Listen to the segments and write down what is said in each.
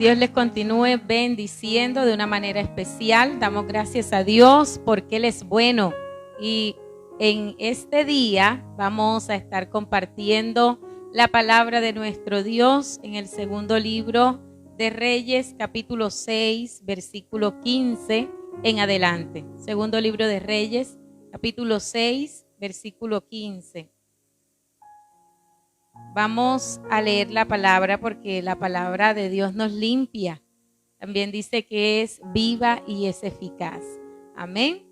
Dios les continúe bendiciendo de una manera especial. Damos gracias a Dios porque Él es bueno. Y en este día vamos a estar compartiendo la palabra de nuestro Dios en el segundo libro de Reyes, capítulo 6, versículo 15 en adelante. Segundo libro de Reyes, capítulo 6, versículo 15. Vamos a leer la palabra porque la palabra de Dios nos limpia. También dice que es viva y es eficaz. Amén.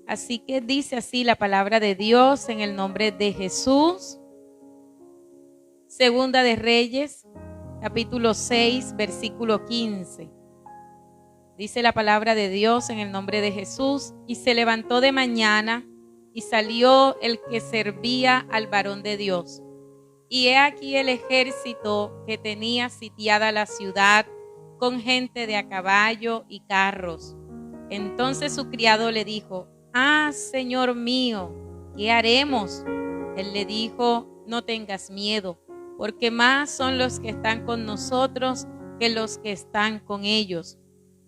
Así que dice así la palabra de Dios en el nombre de Jesús. Segunda de Reyes, capítulo 6, versículo 15. Dice la palabra de Dios en el nombre de Jesús. Y se levantó de mañana y salió el que servía al varón de Dios. Y he aquí el ejército que tenía sitiada la ciudad con gente de a caballo y carros. Entonces su criado le dijo: «Ah, Señor mío, ¿qué haremos?» Él le dijo: «No tengas miedo, porque más son los que están con nosotros que los que están con ellos».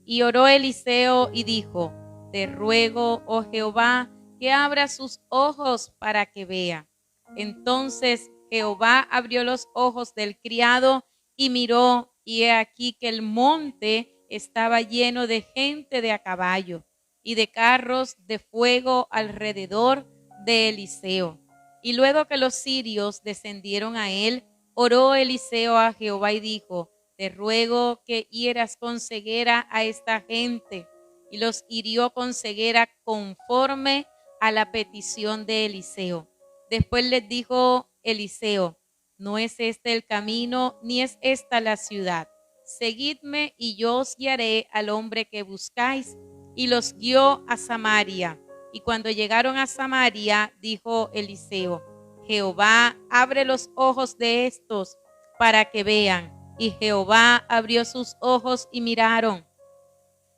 Y oró Eliseo y dijo: «Te ruego, oh Jehová, que abra sus ojos para que vea». Entonces Jehová abrió los ojos del criado y miró, y he aquí que el monte estaba lleno de gente de a caballo y de carros de fuego alrededor de Eliseo. Y luego que los sirios descendieron a él, oró Eliseo a Jehová y dijo: «Te ruego que hieras con ceguera a esta gente». Y los hirió con ceguera conforme a la petición de Eliseo. Después les dijo Eliseo: «No es este el camino, ni es esta la ciudad. Seguidme y yo os guiaré al hombre que buscáis». Y los guió a Samaria. Y cuando llegaron a Samaria, dijo Eliseo: «Jehová, abre los ojos de estos para que vean». Y Jehová abrió sus ojos y miraron,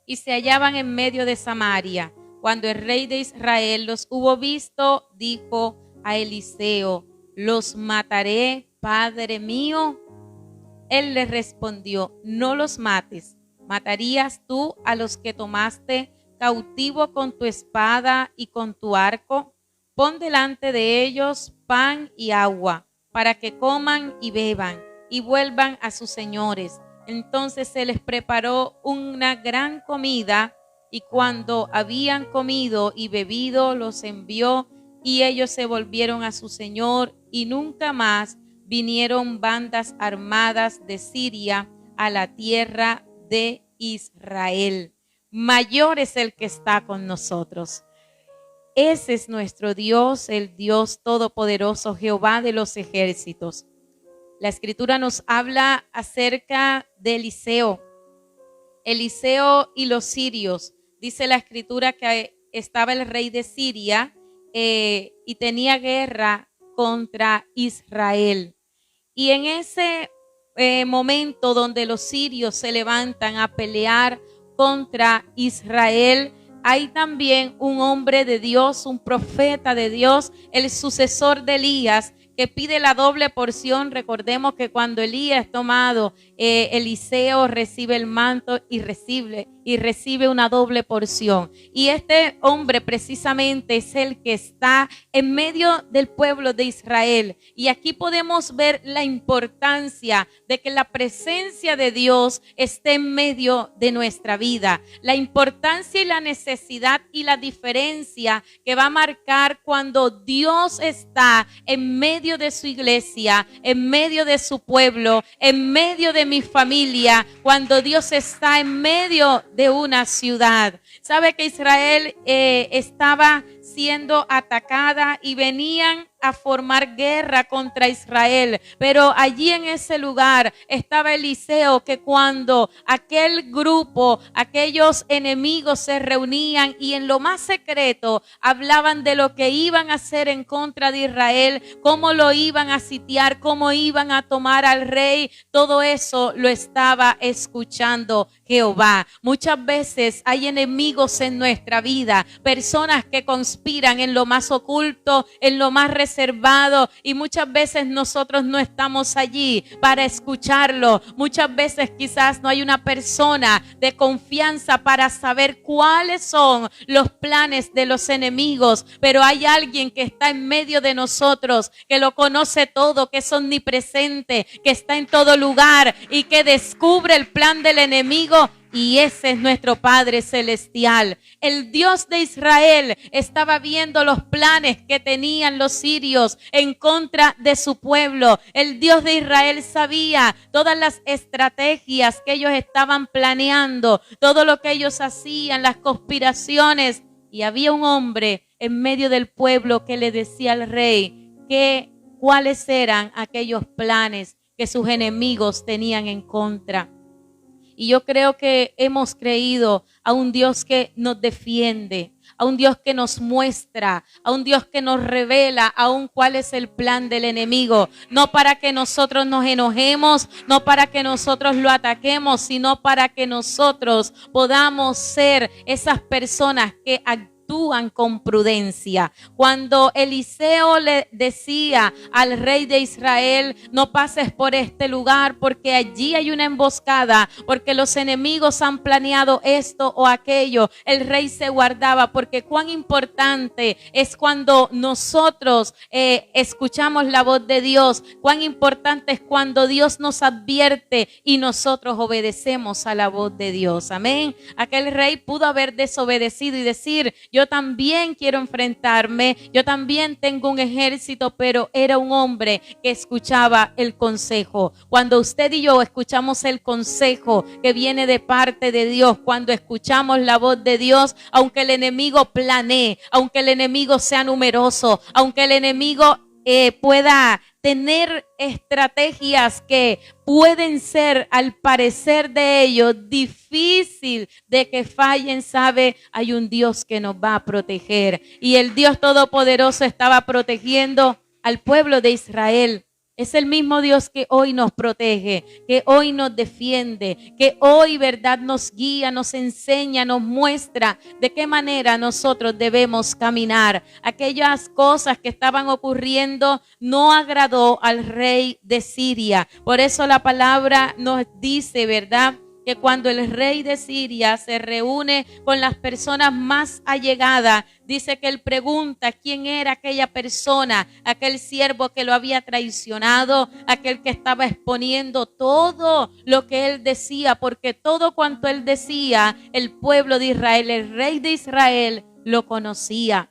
y se hallaban en medio de Samaria. Cuando el rey de Israel los hubo visto, dijo a Eliseo: «¿Los mataré, padre mío?» Él le respondió: «No los mates. ¿Matarías tú a los que tomaste cautivo con tu espada y con tu arco? Pon delante de ellos pan y agua, para que coman y beban y vuelvan a sus señores». Entonces se les preparó una gran comida, y cuando habían comido y bebido, los envió, y ellos se volvieron a su señor, y nunca más vinieron bandas armadas de Siria a la tierra de Israel. Mayor es el que está con nosotros. Ese es nuestro Dios, el Dios todopoderoso, Jehová de los ejércitos. La escritura nos habla acerca de Eliseo. Eliseo y los sirios. Dice la escritura que estaba el rey de Siria y tenía guerra contra Israel. Y en ese momento donde los sirios se levantan a pelear contra Israel, hay también un hombre de Dios, un profeta de Dios, el sucesor de Elías, que pide la doble porción. Recordemos que cuando Elías es tomado, Eliseo recibe el manto y recibe una doble porción. Y este hombre precisamente es el que está en medio del pueblo de Israel. Y aquí podemos ver la importancia de que la presencia de Dios esté en medio de nuestra vida. La importancia y la necesidad y la diferencia que va a marcar cuando Dios está en medio de su iglesia, en medio de su pueblo, en medio de mi familia, cuando Dios está en medio de una ciudad. Sabe que Israel estaba siendo atacada y venían a formar guerra contra Israel, pero allí en ese lugar estaba Eliseo, que cuando aquel grupo, aquellos enemigos se reunían y en lo más secreto hablaban de lo que iban a hacer en contra de Israel, cómo lo iban a sitiar, cómo iban a tomar al rey, todo eso lo estaba escuchando Jehová. Muchas veces hay enemigos en nuestra vida, personas que con conspiran en lo más oculto, en lo más reservado, y muchas veces nosotros no estamos allí para escucharlo. Muchas veces quizás no hay una persona de confianza para saber cuáles son los planes de los enemigos, pero hay alguien que está en medio de nosotros, que lo conoce todo, que es omnipresente, que está en todo lugar y que descubre el plan del enemigo. Y ese es nuestro Padre Celestial. El Dios de Israel estaba viendo los planes que tenían los sirios en contra de su pueblo. El Dios de Israel sabía todas las estrategias que ellos estaban planeando, todo lo que ellos hacían, las conspiraciones. Y había un hombre en medio del pueblo que le decía al rey cuáles eran aquellos planes que sus enemigos tenían en contra. Y yo creo que hemos creído a un Dios que nos defiende, a un Dios que nos muestra, a un Dios que nos revela aún cuál es el plan del enemigo. No para que nosotros nos enojemos, no para que nosotros lo ataquemos, sino para que nosotros podamos ser esas personas que actúan con prudencia. Cuando Eliseo le decía al rey de Israel, no pases por este lugar porque allí hay una emboscada, porque los enemigos han planeado esto o aquello, el rey se guardaba, porque cuán importante es cuando nosotros escuchamos la voz de Dios, cuán importante es cuando Dios nos advierte y nosotros obedecemos a la voz de Dios. Amén. Aquel rey pudo haber desobedecido y decir, yo también quiero enfrentarme, yo también tengo un ejército, pero era un hombre que escuchaba el consejo. Cuando usted y yo escuchamos el consejo que viene de parte de Dios, cuando escuchamos la voz de Dios, aunque el enemigo planee, aunque el enemigo sea numeroso, aunque el enemigo pueda tener estrategias que pueden ser, al parecer de ellos, difícil de que fallen, sabe, hay un Dios que nos va a proteger. Y el Dios Todopoderoso estaba protegiendo al pueblo de Israel. Es el mismo Dios que hoy nos protege, que hoy nos defiende, que hoy, verdad, nos guía, nos enseña, nos muestra de qué manera nosotros debemos caminar. Aquellas cosas que estaban ocurriendo no agradó al rey de Siria. Por eso la palabra nos dice, verdad, que cuando el rey de Siria se reúne con las personas más allegadas, dice que él pregunta quién era aquella persona, aquel siervo que lo había traicionado, aquel que estaba exponiendo todo lo que él decía, porque todo cuanto él decía, el pueblo de Israel, el rey de Israel, lo conocía.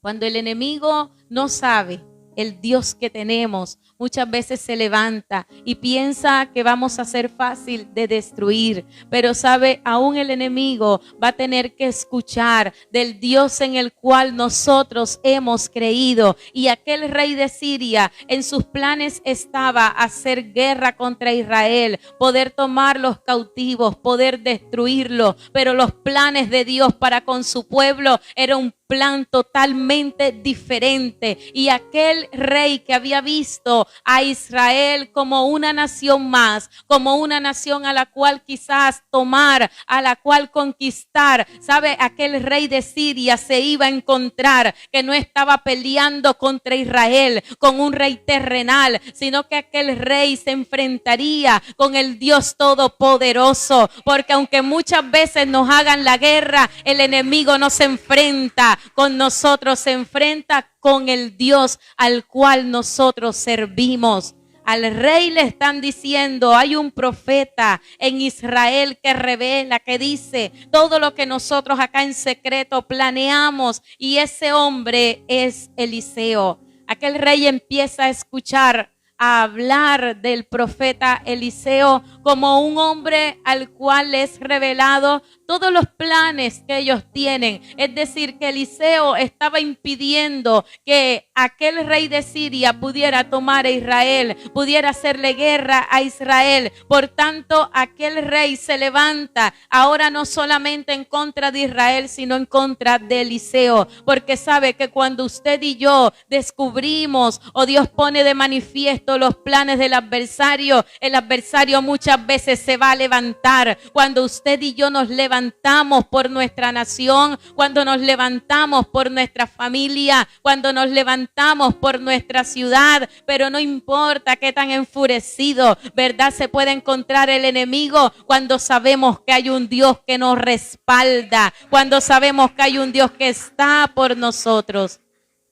Cuando el enemigo no sabe el Dios que tenemos, muchas veces se levanta y piensa que vamos a ser fácil de destruir, pero sabe, aún el enemigo va a tener que escuchar del Dios en el cual nosotros hemos creído. Y aquel rey de Siria, en sus planes estaba hacer guerra contra Israel, poder tomar los cautivos, poder destruirlo, pero los planes de Dios para con su pueblo era un plan totalmente diferente. Y aquel rey que había visto a Israel como una nación más, como una nación a la cual quizás tomar, a la cual conquistar, sabe, aquel rey de Siria se iba a encontrar que no estaba peleando contra Israel con un rey terrenal, sino que aquel rey se enfrentaría con el Dios Todopoderoso, porque aunque muchas veces nos hagan la guerra, el enemigo no se enfrenta con nosotros, se enfrenta con el Dios al cual nosotros servimos. Al rey le están diciendo, hay un profeta en Israel que revela, que dice todo lo que nosotros acá en secreto planeamos, y ese hombre es Eliseo. Aquel rey empieza a escuchar, a hablar del profeta Eliseo como un hombre al cual es revelado todos los planes que ellos tienen. Es decir, que Eliseo estaba impidiendo que aquel rey de Siria pudiera tomar a Israel, pudiera hacerle guerra a Israel. Por tanto, aquel rey se levanta ahora no solamente en contra de Israel, sino en contra de Eliseo, porque sabe que cuando usted y yo descubrimos o Dios pone de manifiesto visto los planes del adversario, el adversario muchas veces se va a levantar. Cuando usted y yo nos levantamos por nuestra nación, cuando nos levantamos por nuestra familia, cuando nos levantamos por nuestra ciudad, pero no importa qué tan enfurecido, ¿verdad?, se puede encontrar el enemigo, cuando sabemos que hay un Dios que nos respalda, cuando sabemos que hay un Dios que está por nosotros.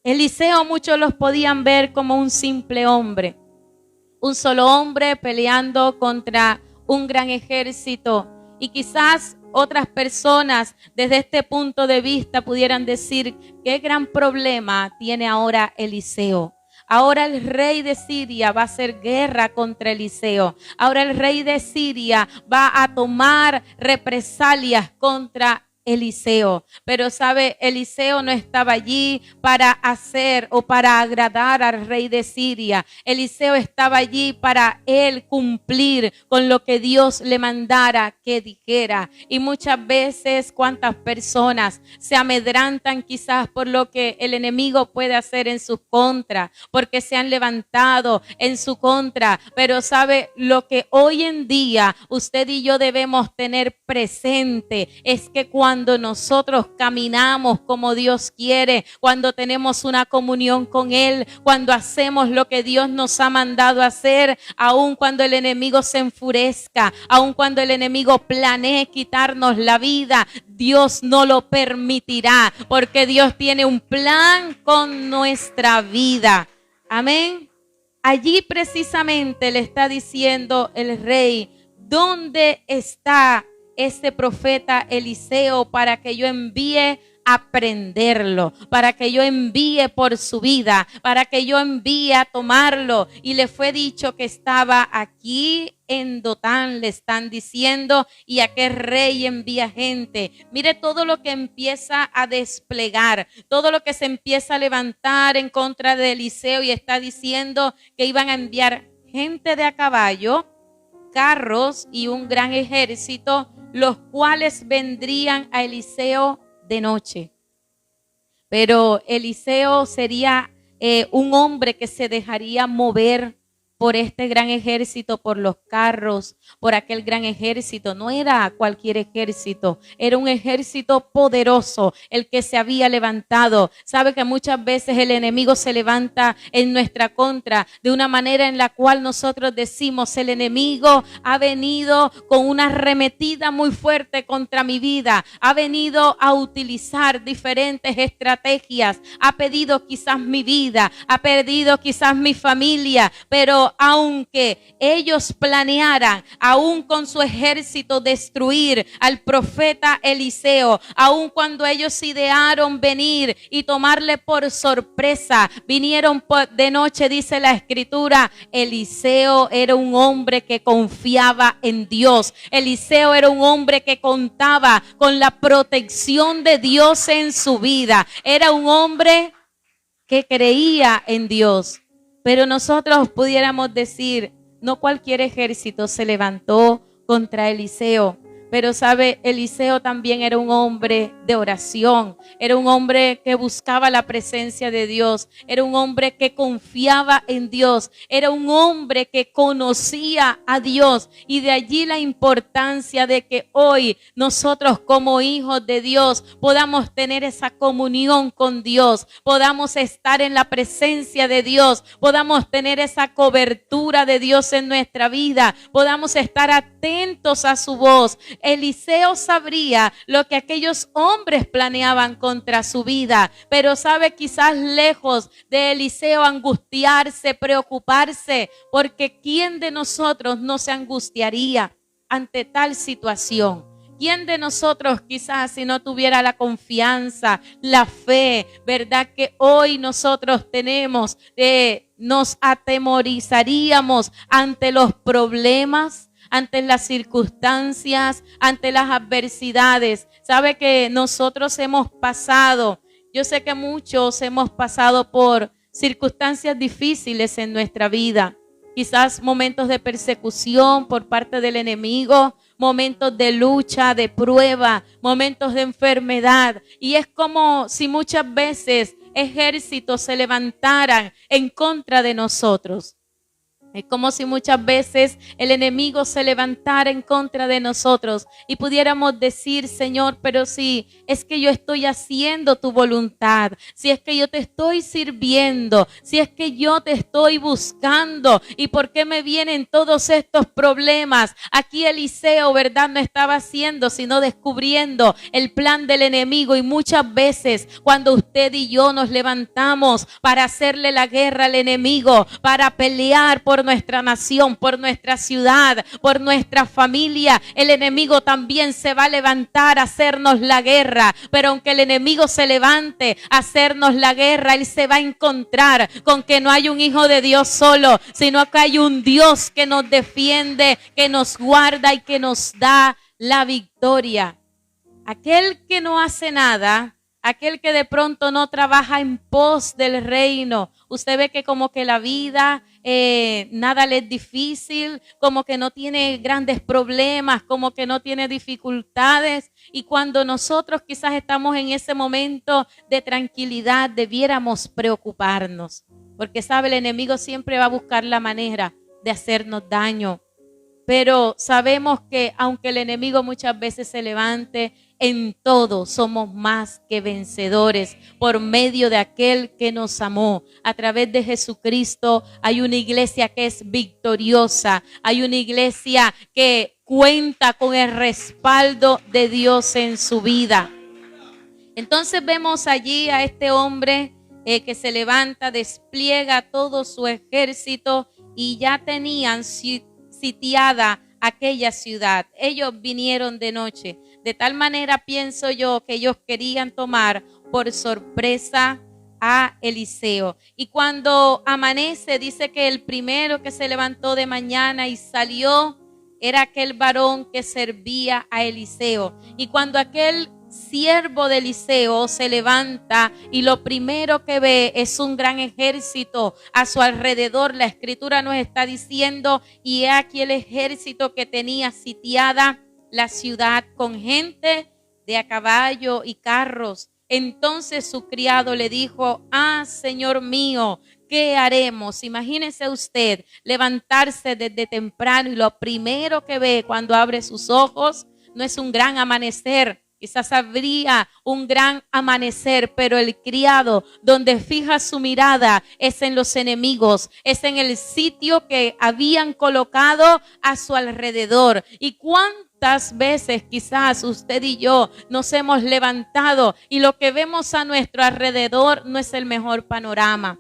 Eliseo muchos los podían ver como un simple hombre, un solo hombre peleando contra un gran ejército, y quizás otras personas desde este punto de vista pudieran decir: qué gran problema tiene ahora Eliseo. Ahora el rey de Siria va a hacer guerra contra Eliseo. Ahora el rey de Siria va a tomar represalias contra Eliseo. Pero sabe, Eliseo no estaba allí para hacer o para agradar al rey de Siria. Eliseo estaba allí para él cumplir con lo que Dios le mandara que dijera. Y muchas veces, cuántas personas se amedrantan quizás por lo que el enemigo puede hacer en su contra, porque se han levantado en su contra. Pero sabe, lo que hoy en día usted y yo debemos tener presente es que cuando nosotros caminamos como Dios quiere, cuando tenemos una comunión con Él, cuando hacemos lo que Dios nos ha mandado hacer, aun cuando el enemigo se enfurezca, aun cuando el enemigo planee quitarnos la vida, Dios no lo permitirá, porque Dios tiene un plan con nuestra vida. Amén. Allí precisamente le está diciendo el rey: ¿dónde está ese profeta Eliseo para que yo envíe a prenderlo, para que yo envíe por su vida, para que yo envíe a tomarlo? Y le fue dicho que estaba aquí en Dotán, le están diciendo, y a qué rey envía gente. Mire todo lo que empieza a desplegar, todo lo que se empieza a levantar en contra de Eliseo, y está diciendo que iban a enviar gente de a caballo, carros y un gran ejército, los cuales vendrían a Eliseo de noche. Pero Eliseo sería un hombre que se dejaría mover por este gran ejército, por los carros, por aquel gran ejército. No era cualquier ejército, era un ejército poderoso el que se había levantado. Sabe que muchas veces el enemigo se levanta en nuestra contra de una manera en la cual nosotros decimos: el enemigo ha venido con una arremetida muy fuerte contra mi vida, ha venido a utilizar diferentes estrategias, ha pedido quizás mi vida, ha pedido quizás mi familia, pero aunque ellos planearan, aún con su ejército, destruir al profeta Eliseo, aun cuando ellos idearon venir y tomarle por sorpresa, vinieron de noche, dice la escritura. Eliseo era un hombre que confiaba en Dios. Eliseo era un hombre que contaba con la protección de Dios en su vida. Era un hombre que creía en Dios. Pero nosotros pudiéramos decir: no cualquier ejército se levantó contra Eliseo. Pero sabe, Eliseo también era un hombre de oración, era un hombre que buscaba la presencia de Dios, era un hombre que confiaba en Dios, era un hombre que conocía a Dios. Y de allí la importancia de que hoy nosotros como hijos de Dios podamos tener esa comunión con Dios, podamos estar en la presencia de Dios, podamos tener esa cobertura de Dios en nuestra vida, podamos estar atentos a su voz. Eliseo sabría lo que aquellos hombres planeaban contra su vida, pero sabe, quizás lejos de Eliseo angustiarse, preocuparse, porque ¿quién de nosotros no se angustiaría ante tal situación? ¿Quién de nosotros quizás, si no tuviera la confianza, la fe, verdad, que hoy nosotros tenemos, nos atemorizaríamos ante los problemas, ante las circunstancias, ante las adversidades? Sabe que nosotros hemos pasado, yo sé que muchos hemos pasado por circunstancias difíciles en nuestra vida. Quizás momentos de persecución por parte del enemigo, momentos de lucha, de prueba, momentos de enfermedad. Y es como si muchas veces ejércitos se levantaran en contra de nosotros. Es como si muchas veces el enemigo se levantara en contra de nosotros y pudiéramos decir, Señor, pero si es que yo estoy haciendo tu voluntad, si es que yo te estoy sirviendo, si es que yo te estoy buscando, ¿y por qué me vienen todos estos problemas? Aquí Eliseo, ¿verdad? No estaba haciendo, sino descubriendo el plan del enemigo, y muchas veces cuando usted y yo nos levantamos para hacerle la guerra al enemigo, para pelear por nuestra nación, por nuestra ciudad, por nuestra familia, el enemigo también se va a levantar a hacernos la guerra. Pero aunque el enemigo se levante a hacernos la guerra, él se va a encontrar con que no hay un hijo de Dios solo, sino que hay un Dios que nos defiende, que nos guarda y que nos da la victoria. Aquel que no hace nada, aquel que de pronto no trabaja en pos del reino, usted ve que como que la vida nada le es difícil, como que no tiene grandes problemas, como que no tiene dificultades. Y cuando nosotros quizás estamos en ese momento de tranquilidad, debiéramos preocuparnos, porque sabe, el enemigo siempre va a buscar la manera de hacernos daño. Pero sabemos que aunque el enemigo muchas veces se levante, en todo somos más que vencedores por medio de aquel que nos amó. A través de Jesucristo hay una iglesia que es victoriosa, hay una iglesia que cuenta con el respaldo de Dios en su vida. Entonces vemos allí a este hombre que se levanta, despliega todo su ejército y ya tenían sitiada aquella ciudad. Ellos vinieron de noche. De tal manera pienso yo que ellos querían tomar por sorpresa a Eliseo. Y cuando amanece, dice que el primero que se levantó de mañana y salió era aquel varón que servía a Eliseo. Y cuando aquel siervo de Eliseo se levanta y lo primero que ve es un gran ejército a su alrededor, la escritura nos está diciendo, y he aquí el ejército que tenía sitiada la ciudad con gente de a caballo y carros. Entonces su criado le dijo: Señor mío, ¿qué haremos? Imagínese usted levantarse desde temprano y lo primero que ve cuando abre sus ojos no es un gran amanecer. Quizás habría un gran amanecer, pero el criado donde fija su mirada es en los enemigos, es en el sitio que habían colocado a su alrededor. ¿Y cuántas veces quizás usted y yo nos hemos levantado y lo que vemos a nuestro alrededor no es el mejor panorama?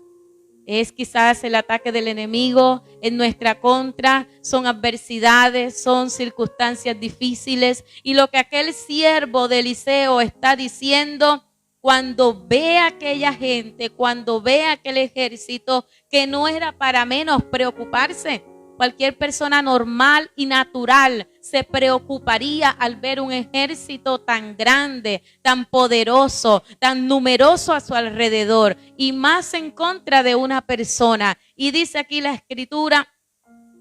Es quizás el ataque del enemigo en nuestra contra, son adversidades, son circunstancias difíciles. Y lo que aquel siervo de Eliseo está diciendo, cuando ve a aquella gente, cuando ve a aquel ejército, que no era para menos preocuparse. Cualquier persona normal y natural se preocuparía al ver un ejército tan grande, tan poderoso, tan numeroso a su alrededor, y más en contra de una persona. Y dice aquí la escritura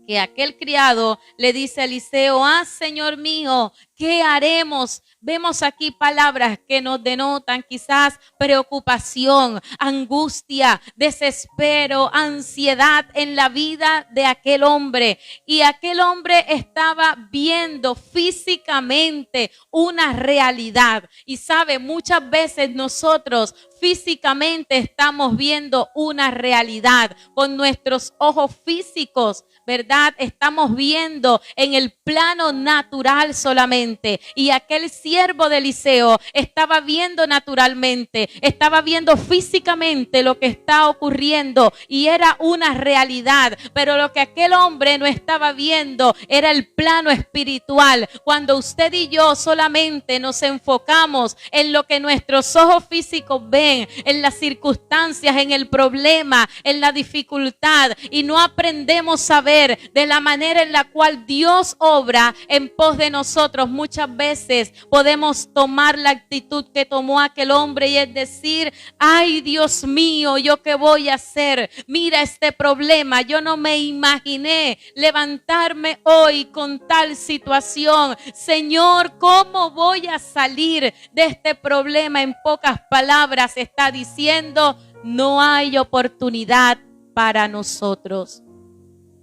que aquel criado le dice a Eliseo: Señor mío, ¿qué haremos? Vemos aquí palabras que nos denotan quizás preocupación, angustia, desespero, ansiedad en la vida de aquel hombre. Y aquel hombre estaba viendo físicamente una realidad. Y sabe, muchas veces nosotros físicamente estamos viendo una realidad con nuestros ojos físicos, ¿verdad? Estamos viendo en el plano natural solamente. Y aquel siervo de Eliseo estaba viendo naturalmente, estaba viendo físicamente lo que está ocurriendo y era una realidad. Pero lo que aquel hombre no estaba viendo era el plano espiritual. Cuando usted y yo solamente nos enfocamos en lo que nuestros ojos físicos ven, en las circunstancias, en el problema, en la dificultad, y no aprendemos a ver de la manera en la cual Dios obra en pos de nosotros, muchas veces podemos tomar la actitud que tomó aquel hombre y es decir: ay, Dios mío, ¿yo qué voy a hacer? Mira este problema, yo no me imaginé levantarme hoy con tal situación. Señor, ¿cómo voy a salir de este problema? En pocas palabras está diciendo: no hay oportunidad para nosotros.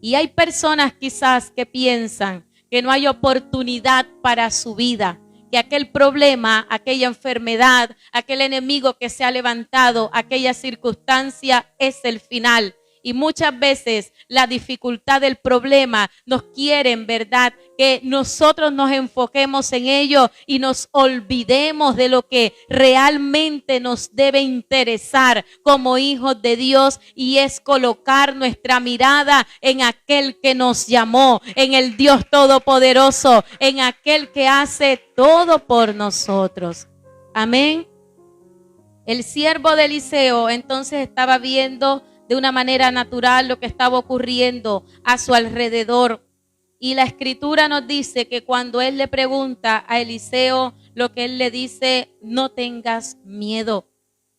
Y hay personas quizás que piensan que no hay oportunidad para su vida, que aquel problema, aquella enfermedad, aquel enemigo que se ha levantado, aquella circunstancia es el final. Y muchas veces la dificultad del problema nos quieren, ¿verdad?, que nosotros nos enfoquemos en ello y nos olvidemos de lo que realmente nos debe interesar como hijos de Dios, y es colocar nuestra mirada en aquel que nos llamó, en el Dios Todopoderoso, en aquel que hace todo por nosotros. Amén. El siervo de Eliseo entonces estaba viendo de una manera natural lo que estaba ocurriendo a su alrededor. Y la escritura nos dice que cuando él le pregunta a Eliseo, lo que él le dice: no tengas miedo.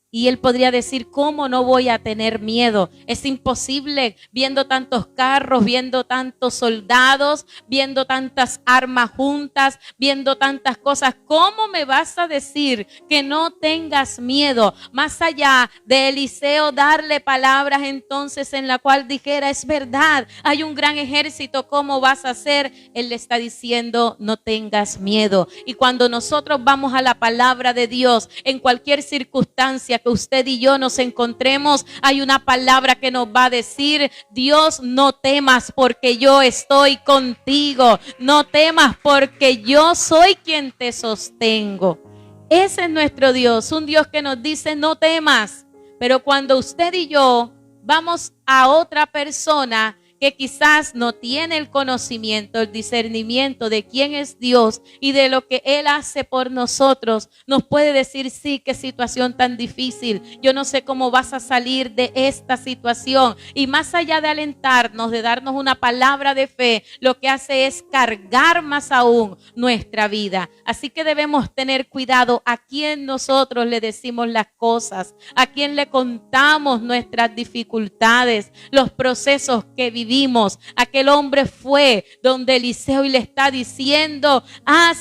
Y él podría decir: ¿cómo no voy a tener miedo? Es imposible, viendo tantos carros, viendo tantos soldados, viendo tantas armas juntas, viendo tantas cosas. ¿Cómo me vas a decir que no tengas miedo? Más allá de Eliseo darle palabras entonces en la cual dijera: es verdad, hay un gran ejército, ¿cómo vas a hacer? Él le está diciendo: no tengas miedo. Y cuando nosotros vamos a la palabra de Dios, en cualquier circunstancia que usted y yo nos encontremos, hay una palabra que nos va a decir: Dios, no temas porque yo estoy contigo. No temas porque yo soy quien te sostengo. Ese es nuestro Dios, un Dios que nos dice: no temas. Pero cuando usted y yo vamos a otra persona que quizás no tiene el conocimiento, el discernimiento de quién es Dios y de lo que Él hace por nosotros, nos puede decir: sí, qué situación tan difícil, yo no sé cómo vas a salir de esta situación. Y más allá de alentarnos, de darnos una palabra de fe, lo que hace es cargar más aún nuestra vida. Así que debemos tener cuidado a quién nosotros le decimos las cosas, a quién le contamos nuestras dificultades, los procesos que vivimos. Aquel hombre fue donde Eliseo y le está diciendo: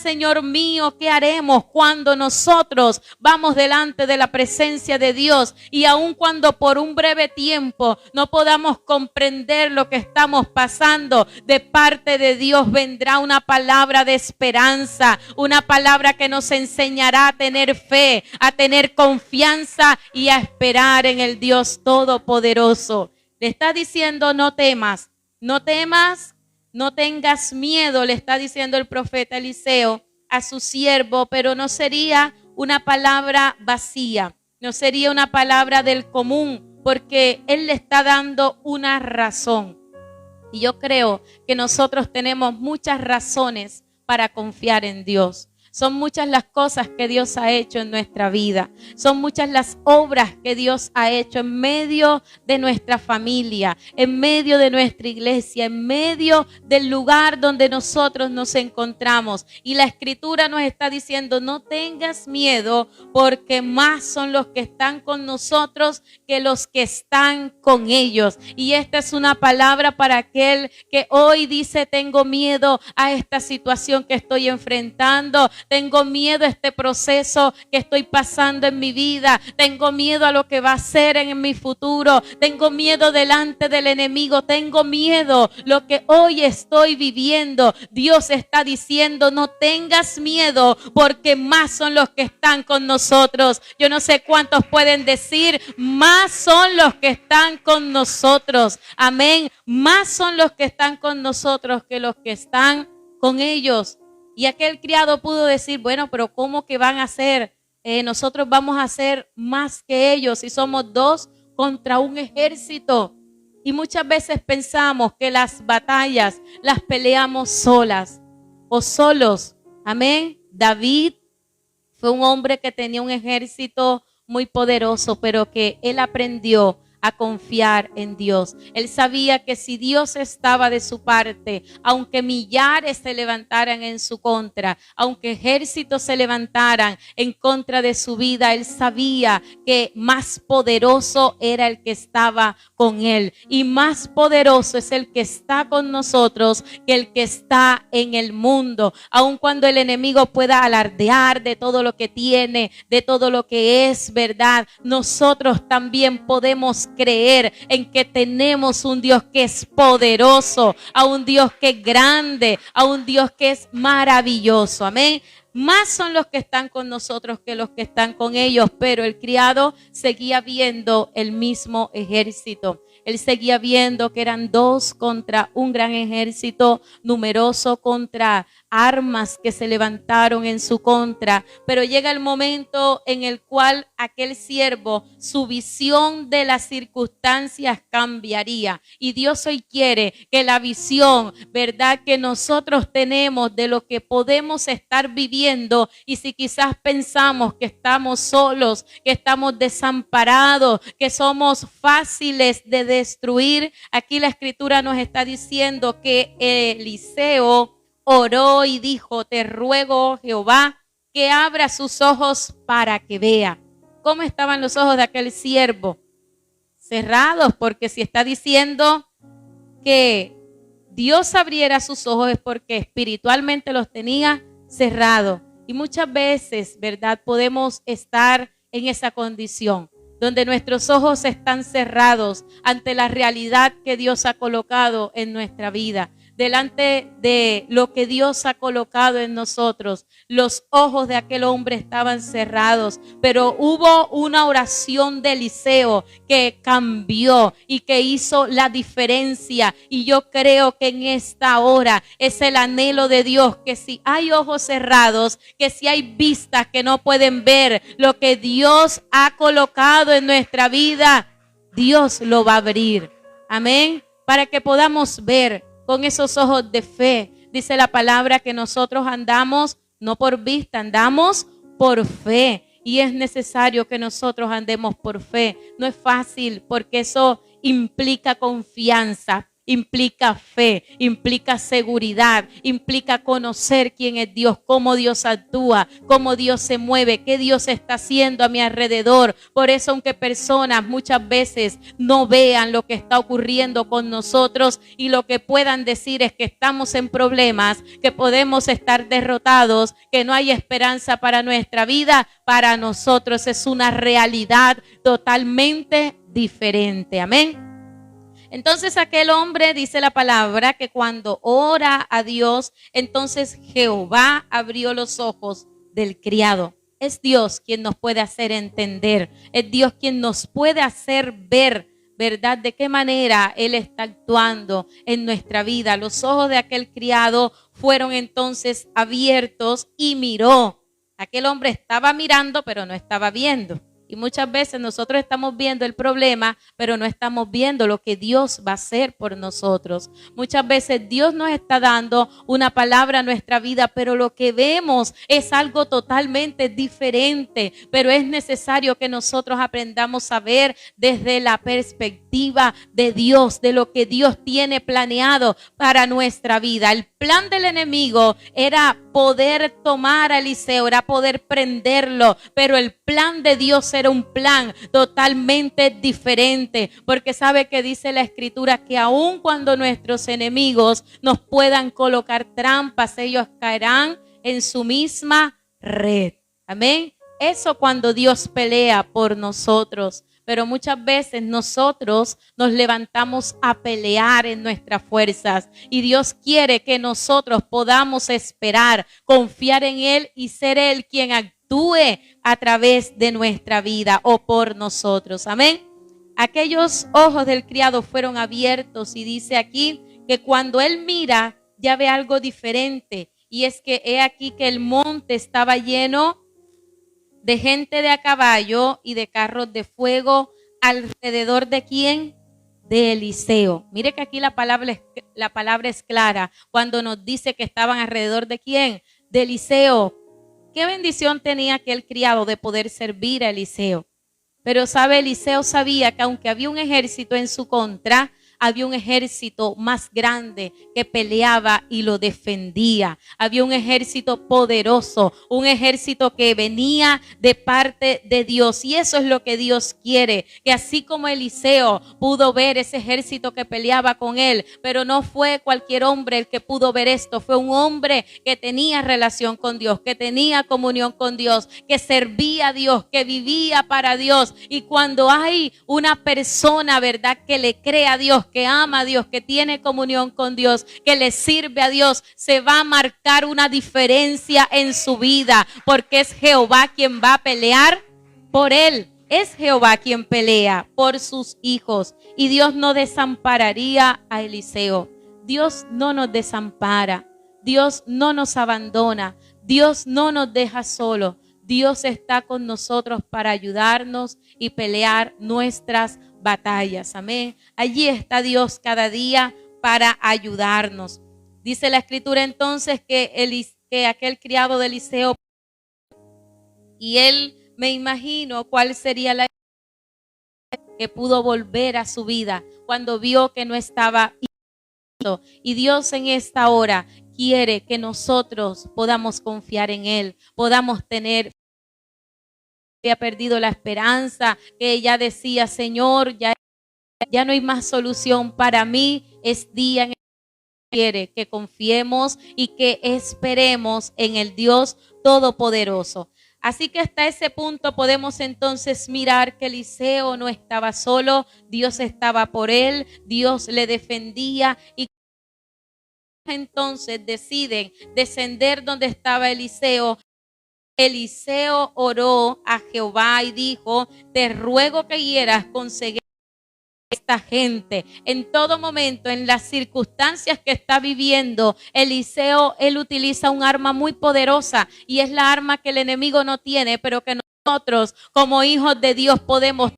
Señor mío, ¿qué haremos cuando nosotros vamos delante de la presencia de Dios? Y aun cuando por un breve tiempo no podamos comprender lo que estamos pasando, de parte de Dios vendrá una palabra de esperanza, una palabra que nos enseñará a tener fe, a tener confianza y a esperar en el Dios Todopoderoso. Le está diciendo: no temas, no temas, no tengas miedo, le está diciendo el profeta Eliseo a su siervo, pero no sería una palabra vacía, no sería una palabra del común, porque él le está dando una razón. Y yo creo que nosotros tenemos muchas razones para confiar en Dios. Son muchas las cosas que Dios ha hecho en nuestra vida. Son muchas las obras que Dios ha hecho en medio de nuestra familia, en medio de nuestra iglesia, en medio del lugar donde nosotros nos encontramos. Y la Escritura nos está diciendo: no tengas miedo, porque más son los que están con nosotros que los que están con ellos. Y esta es una palabra para aquel que hoy dice: tengo miedo a esta situación que estoy enfrentando. Tengo miedo a este proceso que estoy pasando en mi vida. Tengo miedo a lo que va a ser en mi futuro. Tengo miedo delante del enemigo. Tengo miedo lo que hoy estoy viviendo. Dios está diciendo: no tengas miedo, porque más son los que están con nosotros. Yo no sé cuántos pueden decir: más son los que están con nosotros. Amén. Más son los que están con nosotros que los que están con ellos. Y aquel criado pudo decir: bueno, pero ¿cómo que van a ser? Nosotros vamos a ser más que ellos si somos 2 contra un ejército. Y muchas veces pensamos que las batallas las peleamos solas o solos. Amén. David fue un hombre que tenía un ejército muy poderoso, pero que él aprendió a confiar en Dios. Él sabía que si Dios estaba de su parte, aunque millares se levantaran en su contra, aunque ejércitos se levantaran en contra de su vida, él sabía que más poderoso era el que estaba con él. Y más poderoso es el que está con nosotros que el que está en el mundo. Aun cuando el enemigo pueda alardear de todo lo que tiene, de todo lo que es, ¿verdad? Nosotros también podemos creer en que tenemos un Dios que es poderoso, a un Dios que es grande, a un Dios que es maravilloso. Amén. Más son los que están con nosotros que los que están con ellos, pero el criado seguía viendo el mismo ejército. Él seguía viendo que eran 2 contra un gran ejército numeroso, contra armas que se levantaron en su contra. Pero llega el momento en el cual aquel siervo, su visión de las circunstancias cambiaría. Y Dios hoy quiere que la visión, ¿verdad?, que nosotros tenemos de lo que podemos estar viviendo, y si quizás pensamos que estamos solos, que estamos desamparados, que somos fáciles de destruir, aquí la escritura nos está diciendo que Eliseo oró y dijo: te ruego, Jehová, que abra sus ojos para que vea. ¿Cómo estaban los ojos de aquel siervo? Cerrados, porque si está diciendo que Dios abriera sus ojos es porque espiritualmente los tenía cerrados. Y muchas veces, ¿verdad?, podemos estar en esa condición, donde nuestros ojos están cerrados ante la realidad que Dios ha colocado en nuestra vida, delante de lo que Dios ha colocado en nosotros. Los ojos de aquel hombre estaban cerrados, pero hubo una oración de Eliseo que cambió y que hizo la diferencia. Y yo creo que en esta hora es el anhelo de Dios, que si hay ojos cerrados, que si hay vistas que no pueden ver lo que Dios ha colocado en nuestra vida, Dios lo va a abrir. Amén. Para que podamos ver con esos ojos de fe. Dice la palabra que nosotros andamos no por vista, andamos por fe. Y es necesario que nosotros andemos por fe. No es fácil, porque eso implica confianza, implica fe, implica seguridad, implica conocer quién es Dios, cómo Dios actúa, cómo Dios se mueve, qué Dios está haciendo a mi alrededor. Por eso, aunque personas muchas veces no vean lo que está ocurriendo con nosotros y lo que puedan decir es que estamos en problemas, que podemos estar derrotados, que no hay esperanza para nuestra vida, para nosotros es una realidad totalmente diferente. Amén. Entonces aquel hombre, dice la palabra, que cuando ora a Dios, entonces Jehová abrió los ojos del criado. Es Dios quien nos puede hacer entender, es Dios quien nos puede hacer ver, ¿verdad?, de qué manera Él está actuando en nuestra vida. Los ojos de aquel criado fueron entonces abiertos y miró. Aquel hombre estaba mirando, pero no estaba viendo. Y muchas veces nosotros estamos viendo el problema, pero no estamos viendo lo que Dios va a hacer por nosotros. Muchas veces Dios nos está dando una palabra a nuestra vida, pero lo que vemos es algo totalmente diferente. Pero es necesario que nosotros aprendamos a ver desde la perspectiva de Dios, de lo que Dios tiene planeado para nuestra vida. El plan del enemigo era poder tomar a Eliseo, era poder prenderlo, pero el plan de Dios era un plan totalmente diferente, porque sabe que dice la escritura que aun cuando nuestros enemigos nos puedan colocar trampas, ellos caerán en su misma red. Amén. Eso cuando Dios pelea por nosotros. Pero muchas veces nosotros nos levantamos a pelear en nuestras fuerzas, y Dios quiere que nosotros podamos esperar, confiar en Él y ser Él quien actúe a través de nuestra vida o por nosotros. Amén. Aquellos ojos del criado fueron abiertos, y dice aquí que cuando él mira ya ve algo diferente, y es que he aquí que el monte estaba lleno de gente de a caballo y de carros de fuego, alrededor de ¿quién? De Eliseo. Mire que aquí la palabra es clara cuando nos dice que estaban alrededor de ¿quién? De Eliseo. Qué bendición tenía aquel criado de poder servir a Eliseo. Pero sabe, Eliseo sabía que aunque había un ejército en su contra, había un ejército más grande que peleaba y lo defendía. Había un ejército poderoso, un ejército que venía de parte de Dios. Y eso es lo que Dios quiere, que así como Eliseo pudo ver ese ejército que peleaba con él, pero no fue cualquier hombre el que pudo ver esto, fue un hombre que tenía relación con Dios, que tenía comunión con Dios, que servía a Dios, que vivía para Dios. Y cuando hay una persona, ¿verdad?, que le cree a Dios, que ama a Dios, que tiene comunión con Dios, que le sirve a Dios, se va a marcar una diferencia en su vida, porque es Jehová quien va a pelear por él. Es Jehová quien pelea por sus hijos, y Dios no desampararía a Eliseo. Dios no nos desampara, Dios no nos abandona, Dios no nos deja solo. Dios está con nosotros para ayudarnos y pelear nuestras batallas. Amén. Allí está Dios cada día para ayudarnos. Dice la escritura entonces que aquel criado de Eliseo, y él, me imagino cuál sería la que pudo volver a su vida cuando vio que no estaba. Y Dios en esta hora quiere que nosotros podamos confiar en Él, podamos tener, había perdido la esperanza, que ella decía, Señor, ya no hay más solución para mí, es día en el que quiere que confiemos y que esperemos en el Dios Todopoderoso. Así que hasta ese punto podemos entonces mirar que Eliseo no estaba solo, Dios estaba por él, Dios le defendía, y entonces deciden descender donde estaba Eliseo. Eliseo oró a Jehová y dijo, te ruego que hieras con ceguera a esta gente. En todo momento, en las circunstancias que está viviendo, Eliseo, él utiliza un arma muy poderosa, y es la arma que el enemigo no tiene, pero que nosotros como hijos de Dios podemos.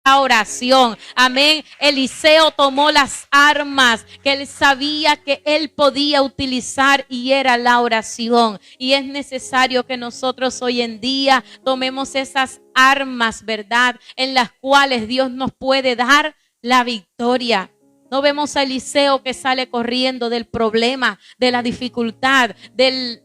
La oración, amén. Eliseo tomó las armas que él sabía que él podía utilizar, y era la oración. Y es necesario que nosotros hoy en día tomemos esas armas, ¿verdad?, en las cuales Dios nos puede dar la victoria. No vemos a Eliseo que sale corriendo del problema, de la dificultad, de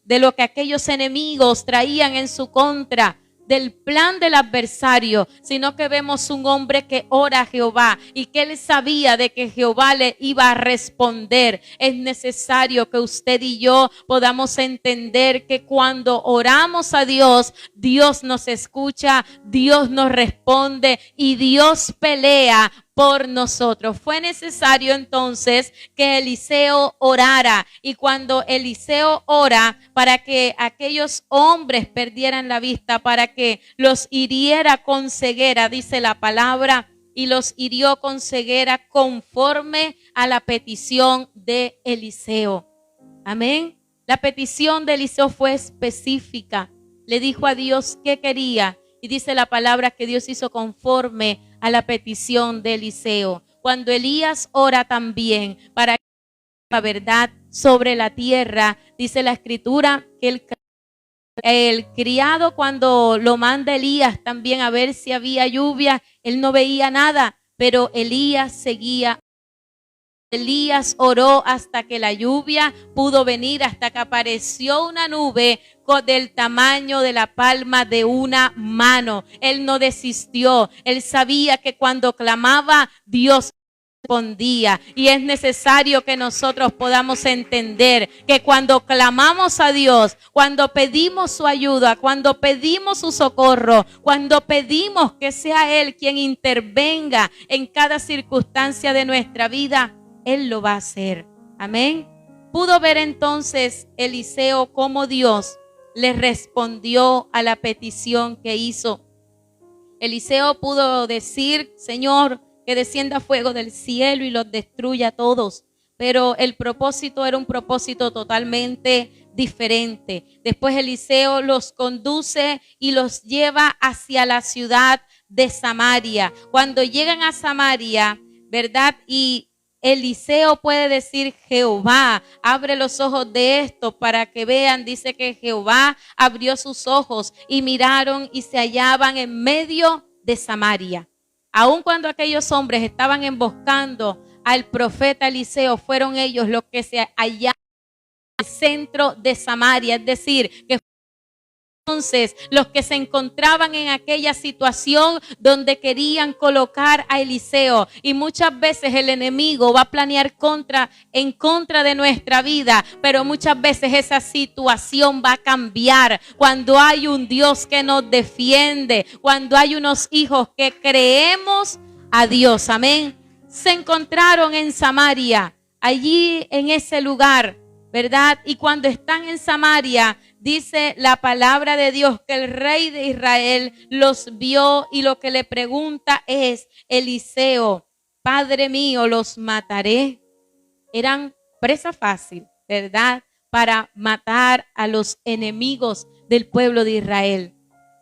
lo que aquellos enemigos traían en su contra, del plan del adversario, sino que vemos un hombre que ora a Jehová y que él sabía de que Jehová le iba a responder. Es necesario que usted y yo podamos entender que cuando oramos a Dios, Dios nos escucha, Dios nos responde y Dios pelea por nosotros. Fue necesario entonces que Eliseo orara, y cuando Eliseo ora para que aquellos hombres perdieran la vista, para que los hiriera con ceguera, dice la palabra, y los hirió con ceguera conforme a la petición de Eliseo. Amén. La petición de Eliseo fue específica. Le dijo a Dios qué quería, y dice la palabra que Dios hizo conforme a la petición de Eliseo. Cuando Elías ora también para que la verdad sobre la tierra, dice la escritura que el criado, cuando lo manda Elías también a ver si había lluvia, él no veía nada, pero Elías seguía. Elías oró hasta que la lluvia pudo venir, hasta que apareció una nube del tamaño de la palma de una mano. Él no desistió. Él sabía que cuando clamaba, Dios respondía. Y es necesario que nosotros podamos entender que cuando clamamos a Dios, cuando pedimos su ayuda, cuando pedimos su socorro, cuando pedimos que sea Él quien intervenga en cada circunstancia de nuestra vida, Él lo va a hacer. Amén. Pudo ver entonces Eliseo cómo Dios le respondió a la petición que hizo. Eliseo pudo decir, Señor, que descienda fuego del cielo y los destruya a todos. Pero el propósito era un propósito totalmente diferente. Después Eliseo los conduce y los lleva hacia la ciudad de Samaria. Cuando llegan a Samaria, ¿verdad? Y Eliseo puede decir, Jehová, abre los ojos de estos para que vean. Dice que Jehová abrió sus ojos y miraron y se hallaban en medio de Samaria. Aun cuando aquellos hombres estaban emboscando al profeta Eliseo, fueron ellos los que se hallaron en el centro de Samaria, es decir, que entonces los que se encontraban en aquella situación donde querían colocar a Eliseo. Y muchas veces el enemigo va a planear en contra de nuestra vida, pero muchas veces esa situación va a cambiar cuando hay un Dios que nos defiende, cuando hay unos hijos que creemos a Dios. Amén. Se encontraron en Samaria, allí en ese lugar, ¿verdad? Y cuando están en Samaria, dice la palabra de Dios que el rey de Israel los vio y lo que le pregunta es: Eliseo, Padre mío, ¿los mataré? Eran presa fácil, ¿verdad? Para matar a los enemigos del pueblo de Israel.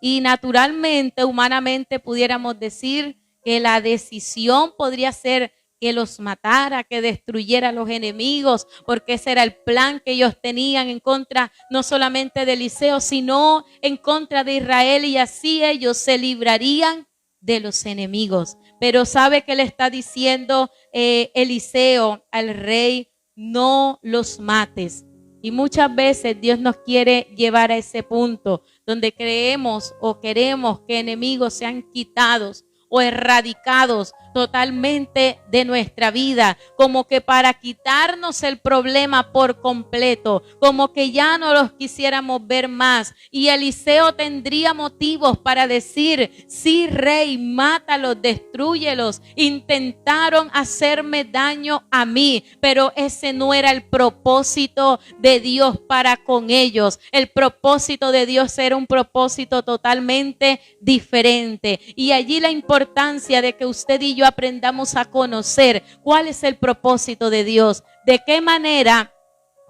Y naturalmente, humanamente, pudiéramos decir que la decisión podría ser que los matara, que destruyera a los enemigos, porque ese era el plan que ellos tenían en contra no solamente de Eliseo, sino en contra de Israel, y así ellos se librarían de los enemigos. Pero ¿sabe qué le está diciendo Eliseo al rey? No los mates. Y muchas veces Dios nos quiere llevar a ese punto donde creemos o queremos que enemigos sean quitados o erradicados totalmente de nuestra vida, como que para quitarnos el problema por completo, como que ya no los quisiéramos ver más. Y Eliseo tendría motivos para decir: sí, rey, mátalos, destrúyelos. Intentaron hacerme daño a mí, pero ese no era el propósito de Dios para con ellos. El propósito de Dios era un propósito totalmente diferente. Y allí la importancia de que usted y yo aprendamos a conocer cuál es el propósito de Dios, de qué manera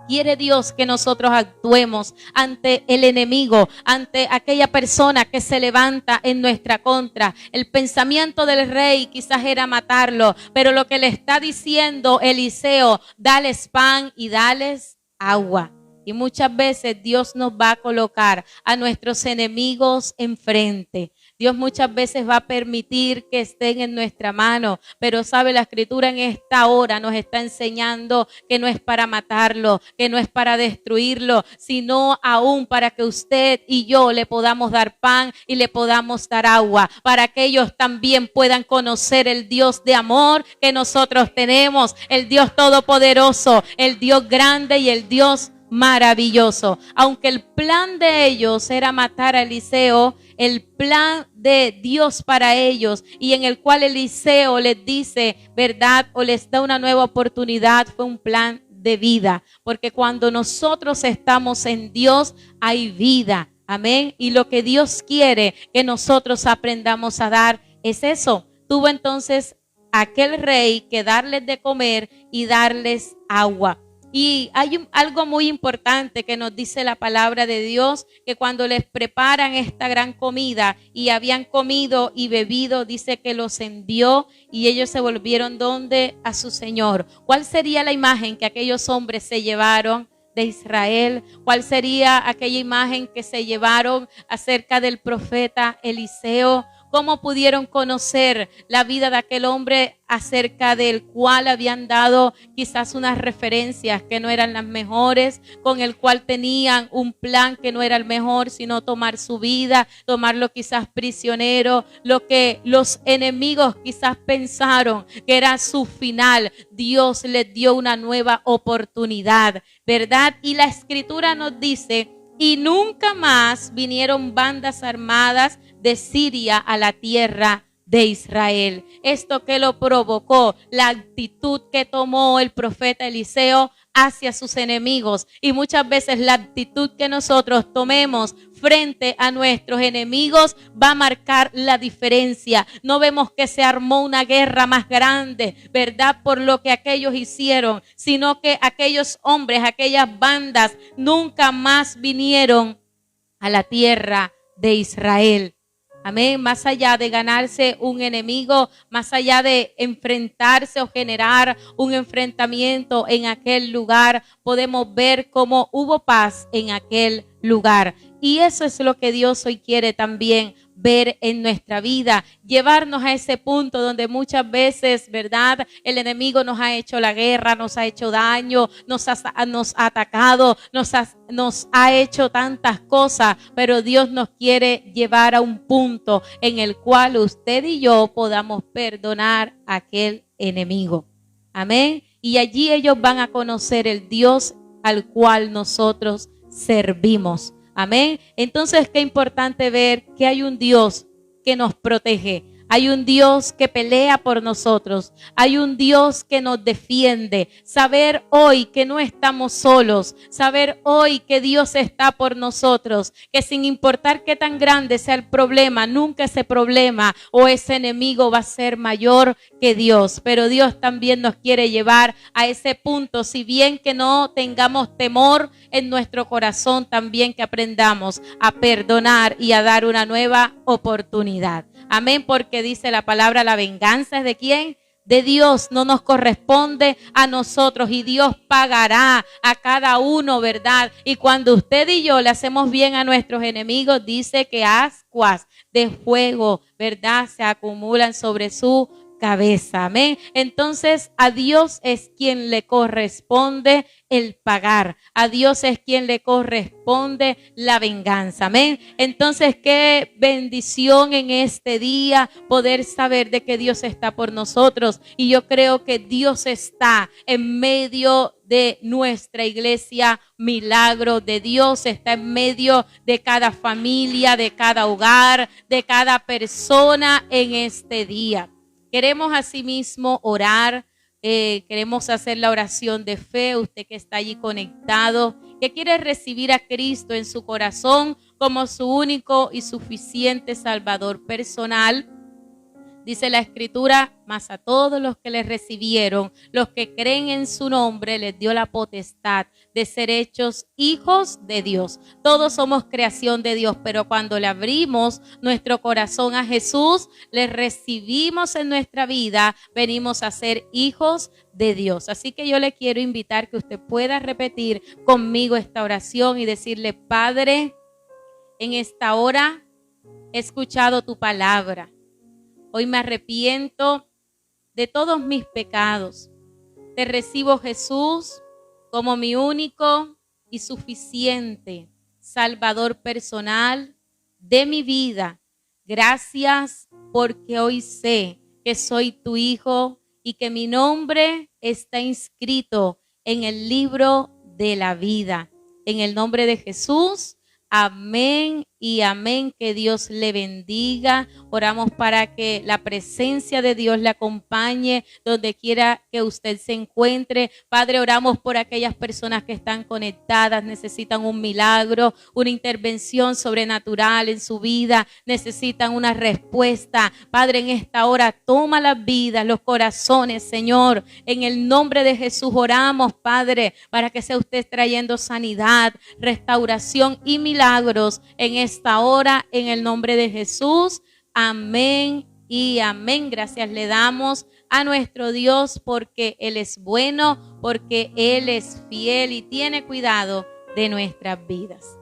quiere Dios que nosotros actuemos ante el enemigo, ante aquella persona que se levanta en nuestra contra. El pensamiento del rey quizás era matarlo, pero lo que le está diciendo Eliseo: dales pan y dales agua. Y muchas veces Dios nos va a colocar a nuestros enemigos enfrente. Dios muchas veces va a permitir que estén en nuestra mano, pero sabe, la escritura en esta hora nos está enseñando que no es para matarlo, que no es para destruirlo, sino aún para que usted y yo le podamos dar pan y le podamos dar agua, para que ellos también puedan conocer el Dios de amor que nosotros tenemos, el Dios todopoderoso, el Dios grande y el Dios maravilloso. Aunque el plan de ellos era matar a Eliseo, el plan de Dios para ellos, y en el cual Eliseo les dice, ¿verdad?, o les da una nueva oportunidad, fue un plan de vida, porque cuando nosotros estamos en Dios hay vida. Amén. Y lo que Dios quiere que nosotros aprendamos a dar es eso. Tuvo entonces aquel rey que darles de comer y darles agua. Y hay algo muy importante que nos dice la palabra de Dios, que cuando les preparan esta gran comida y habían comido y bebido, dice que los envió y ellos se volvieron donde a su Señor. ¿Cuál sería la imagen que aquellos hombres se llevaron de Israel? ¿Cuál sería aquella imagen que se llevaron acerca del profeta Eliseo? ¿Cómo pudieron conocer la vida de aquel hombre acerca del cual habían dado quizás unas referencias que no eran las mejores, con el cual tenían un plan que no era el mejor, sino tomar su vida, tomarlo quizás prisionero, lo que los enemigos quizás pensaron que era su final? Dios les dio una nueva oportunidad, ¿verdad? Y la escritura nos dice: y nunca más vinieron bandas armadas de Siria a la tierra de Israel. Esto que lo provocó, la actitud que tomó el profeta Eliseo hacia sus enemigos. Y muchas veces la actitud que nosotros tomemos frente a nuestros enemigos va a marcar la diferencia. No vemos que se armó una guerra más grande, ¿verdad?, por lo que aquellos hicieron, sino que aquellos hombres, aquellas bandas nunca más vinieron a la tierra de Israel. Amén. Más allá de ganarse un enemigo, más allá de enfrentarse o generar un enfrentamiento en aquel lugar, podemos ver cómo hubo paz en aquel lugar. Y eso es lo que Dios hoy quiere también ver en nuestra vida, llevarnos a ese punto donde muchas veces, ¿verdad?, el enemigo nos ha hecho la guerra, nos ha hecho daño, nos ha atacado, nos ha hecho tantas cosas, pero Dios nos quiere llevar a un punto en el cual usted y yo podamos perdonar a aquel enemigo. Amén. Y allí ellos van a conocer el Dios al cual nosotros servimos. Amén. Entonces, qué importante ver que hay un Dios que nos protege. Hay un Dios que pelea por nosotros. Hay un Dios que nos defiende. Saber hoy que no estamos solos. Saber hoy que Dios está por nosotros. Que sin importar qué tan grande sea el problema, nunca ese problema o ese enemigo va a ser mayor que Dios. Pero Dios también nos quiere llevar a ese punto. Si bien que no tengamos temor en nuestro corazón, también que aprendamos a perdonar y a dar una nueva oportunidad. Amén, porque dice la palabra, la venganza es ¿de quién? De Dios, no nos corresponde a nosotros y Dios pagará a cada uno, ¿verdad? Y cuando usted y yo le hacemos bien a nuestros enemigos, dice que ascuas de fuego, ¿verdad?, se acumulan sobre su cabeza. Amén. Entonces a Dios es quien le corresponde el pagar. A Dios es quien le corresponde la venganza. Amén. Entonces qué bendición en este día poder saber de que Dios está por nosotros. Y yo creo que Dios está en medio de nuestra iglesia Milagro de Dios. Está en medio de cada familia, de cada hogar, de cada persona en este día. Queremos asimismo orar, queremos hacer la oración de fe. Usted que está allí conectado, que quiere recibir a Cristo en su corazón como su único y suficiente Salvador personal. Dice la Escritura, mas a todos los que le recibieron, los que creen en su nombre, les dio la potestad de ser hechos hijos de Dios. Todos somos creación de Dios, pero cuando le abrimos nuestro corazón a Jesús, le recibimos en nuestra vida, venimos a ser hijos de Dios. Así que yo le quiero invitar que usted pueda repetir conmigo esta oración y decirle: Padre, en esta hora he escuchado tu palabra. Hoy me arrepiento de todos mis pecados. Te recibo, Jesús, como mi único y suficiente Salvador personal de mi vida. Gracias porque hoy sé que soy tu hijo y que mi nombre está inscrito en el libro de la vida. En el nombre de Jesús, amén y amén. Que Dios le bendiga. Oramos para que la presencia de Dios le acompañe donde quiera que usted se encuentre. Padre, oramos por aquellas personas que están conectadas, necesitan un milagro, una intervención sobrenatural en su vida, necesitan una respuesta. Padre, en esta hora toma las vidas, los corazones, Señor. En el nombre de Jesús oramos, Padre, para que sea usted trayendo sanidad, restauración y milagros en esta hora, en el nombre de Jesús. Amén y amén. Gracias le damos a nuestro Dios porque Él es bueno, porque Él es fiel y tiene cuidado de nuestras vidas.